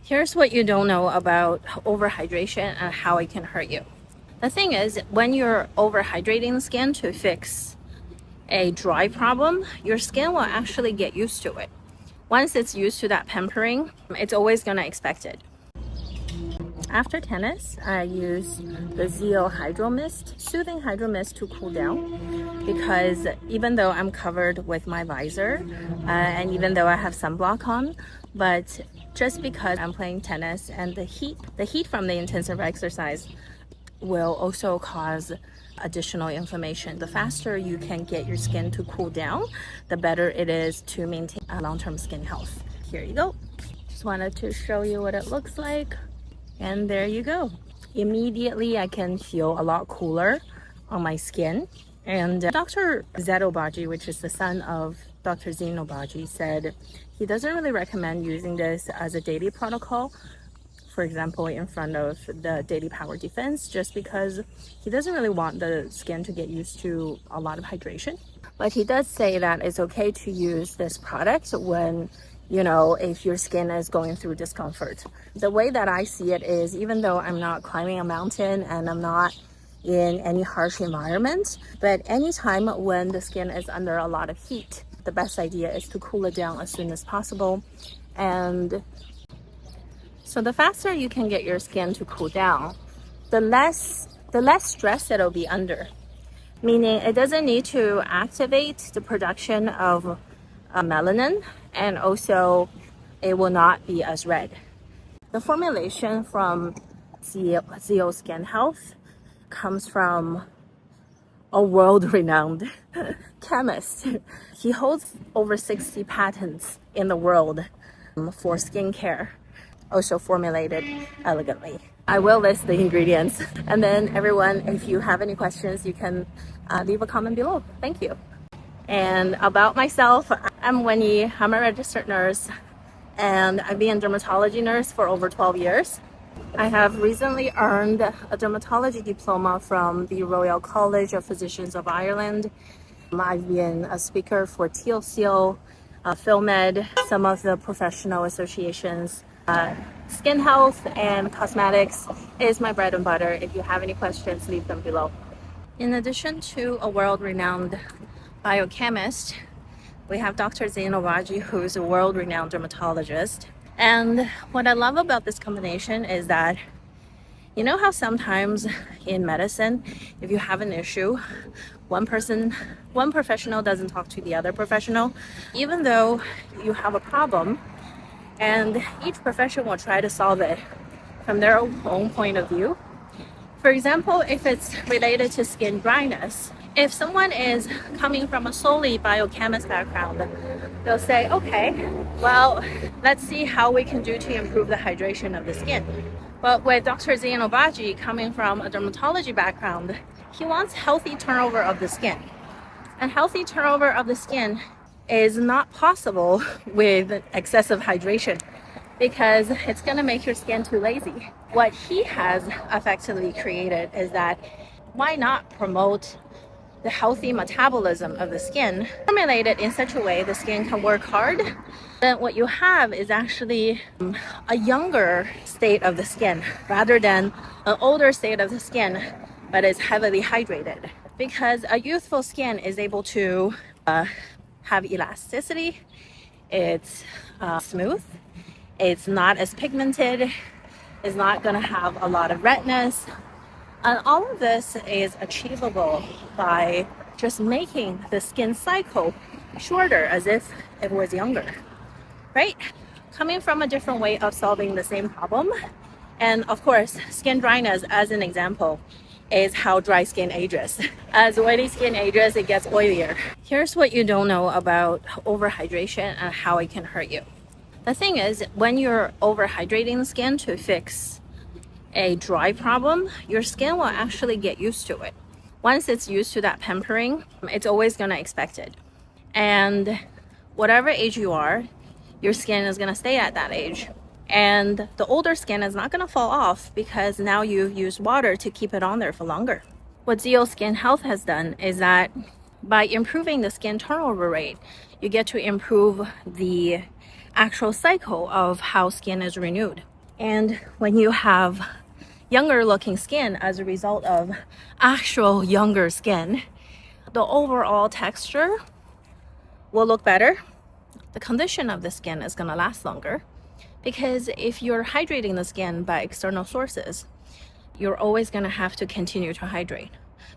Here's what you don't know about overhydration and how it can hurt you. The thing is, when you're overhydrating the skin to fix a dry problem, your skin will actually get used to it. Once it's used to that pampering, it's always going to expect it. After tennis, I use the Zein Obagi soothing hydro mist to cool down, because even though I'm covered with my visor and even though I have sunblock on, but just because I'm playing tennis and the heat from the intensive exercise will also cause additional inflammation. The faster you can get your skin to cool down, the better it is to maintain long-term skin health. Here you go. Just wanted to show you what it looks like. And there you go. Immediately I can feel a lot cooler on my skin. And Dr. Zein Obagi, which is the son of Dr. Zein Obagi, said he doesn't really recommend using this as a daily protocol, for example, in front of the daily power defense, just because he doesn't really want the skin to get used to a lot of hydration. But he does say that it's okay to use this product when, if your skin is going through discomfort. The way that I see it is, even though I'm not climbing a mountain and I'm not in any harsh environment, but anytime when the skin is under a lot of heat, the best idea is to cool it down as soon as possible. And so the faster you can get your skin to cool down, the less stress it'll be under. Meaning it doesn't need to activate the production of melanin, and also it will not be as red. The formulation from Zein Skin Health comes from a world-renowned chemist. He holds over 60 patents in the world for skincare, also formulated elegantly. I will list the ingredients, and then everyone, if you have any questions, you can leave a comment below. Thank you. And about myself, I'm Winnie. I'm a registered nurse, and I've been a dermatology nurse for over 12 years. I have recently earned a dermatology diploma from the Royal College of Physicians of Ireland. I've been a speaker for TLCO, PhilMed, some of the professional associations. Skin health and cosmetics is my bread and butter. If you have any questions, leave them below. In addition to a world-renowned biochemist, we have Dr. Zein Obagi, who is a world-renowned dermatologist. And what I love about this combination is that, you know how sometimes in medicine, if you have an issue, one professional doesn't talk to the other professional, even though you have a problem, and each profession will try to solve it from their own point of view. For example, if it's related to skin dryness, if someone is coming from a solely biochemist background, they'll say, okay, well, let's see how we can do to improve the hydration of the skin. But with Dr. Zein Obagi coming from a dermatology background, he wants healthy turnover of the skin. And healthy turnover of the skin is not possible with excessive hydration, because it's going to make your skin too lazy. What he has effectively created is that why not promote the healthy metabolism of the skin, formulate it in such a way the skin can work hard. Then what you have is actually a younger state of the skin rather than an older state of the skin, but is heavily hydrated. Because a youthful skin is able to have elasticity, it's smooth, it's not as pigmented, it's not going to have a lot of redness. And all of this is achievable by just making the skin cycle shorter, as if it was younger, right? Coming from a different way of solving the same problem. And of course, skin dryness, as an example, is how dry skin ages. As oily skin ages, it gets oilier. Here's what you don't know about overhydration and how it can hurt you. The thing is, when you're overhydrating the skin to fix a dry problem, your skin will actually get used to it. Once it's used to that pampering, it's always going to expect it. And whatever age you are, your skin is going to stay at that age. And the older skin is not going to fall off because now you've used water to keep it on there for longer. What Zein Skin Health has done is that by improving the skin turnover rate, you get to improve the actual cycle of how skin is renewed. And when you have younger looking skin as a result of actual younger skin, the overall texture will look better. The condition of the skin is going to last longer, because if you're hydrating the skin by external sources, you're always going to have to continue to hydrate.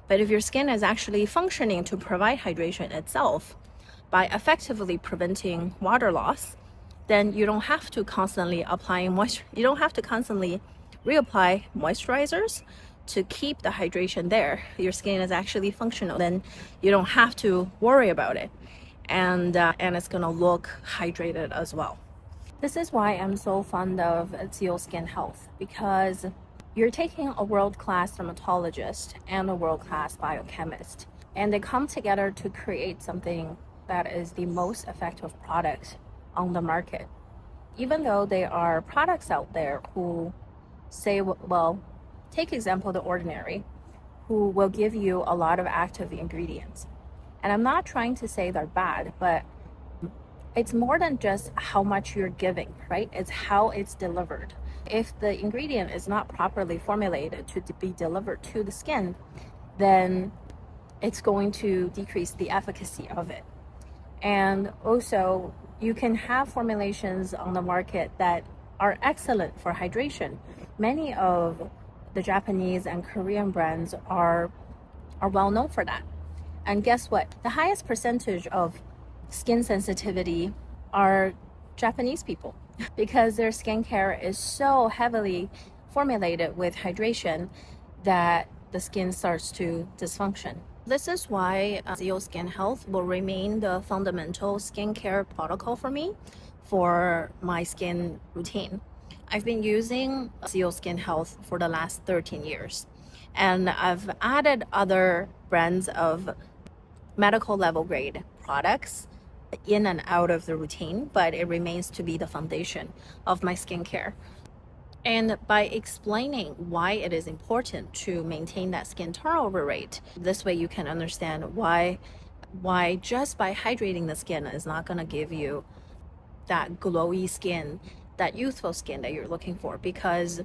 But if your skin is actually functioning to provide hydration itself by effectively preventing water loss, then you don't have to constantly apply moisture. You don't have to constantly reapply moisturizers to keep the hydration there. Your skin is actually functional. Then you don't have to worry about it, and it's gonna look hydrated as well. This is why I'm so fond of Zeal Skin Health, because you're taking a world-class dermatologist and a world-class biochemist, and they come together to create something that is the most effective product on the market. Even though there are products out there who say, well, take example The Ordinary, who will give you a lot of active ingredients. And I'm not trying to say they're bad, but it's more than just how much you're giving, right? It's how it's delivered. If the ingredient is not properly formulated to be delivered to the skin, then it's going to decrease the efficacy of it. And also, you can have formulations on the market that are excellent for hydration. Many of the Japanese and Korean brands are well known for that. And guess what? The highest percentage of skin sensitivity are Japanese people, because their skincare is so heavily formulated with hydration that the skin starts to dysfunction. This is why Zeal Skin Health will remain the fundamental skincare protocol for me for my skin routine. I've been using Zeal Skin Health for the last 13 years, and I've added other brands of medical level grade products in and out of the routine, but it remains to be the foundation of my skincare. And by explaining why it is important to maintain that skin turnover rate, this way you can understand why just by hydrating the skin is not going to give you that glowy skin, that youthful skin that you're looking for. Because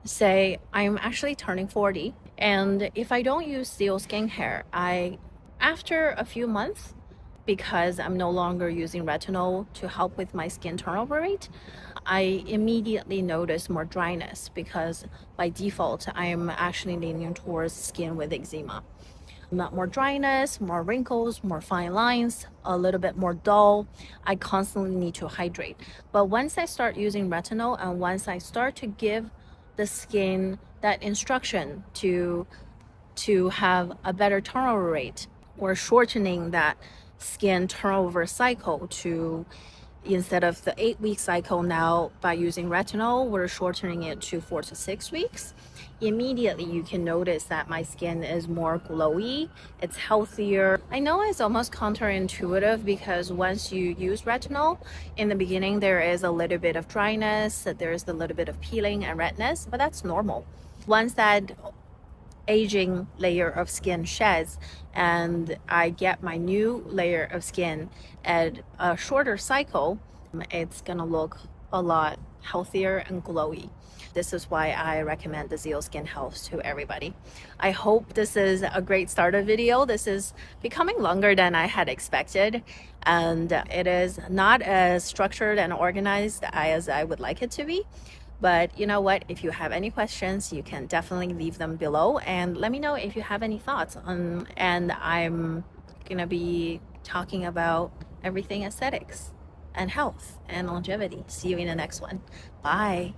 say I'm actually turning 40, and if I don't use Zeal skincare, after a few months, because I'm no longer using retinol to help with my skin turnover rate, I immediately notice more dryness, because by default I'm actually leaning towards skin with eczema. Not more dryness, more wrinkles, more fine lines, a little bit more dull. I constantly need to hydrate. But once I start using retinol, and once I start to give the skin that instruction to have a better turnover rate, or shortening that skin turnover cycle to, instead of the 8-week cycle, now by using retinol we're shortening it to 4 to 6 weeks, immediately you can notice that my skin is more glowy, it's healthier. I know it's almost counterintuitive, because once you use retinol, in the beginning there is a little bit of dryness, there's a little bit of peeling and redness, but that's normal. Once that aging layer of skin sheds and I get my new layer of skin at a shorter cycle, it's gonna look a lot healthier and glowy. This is why I recommend the Zeal Skin Health to everybody. I hope this is a great starter video. This is becoming longer than I had expected, and it is not as structured and organized as I would like it to be. But you know what? If you have any questions, you can definitely leave them below, and let me know if you have any thoughts on. And I'm gonna be talking about everything aesthetics and health and longevity. See you in the next one. Bye.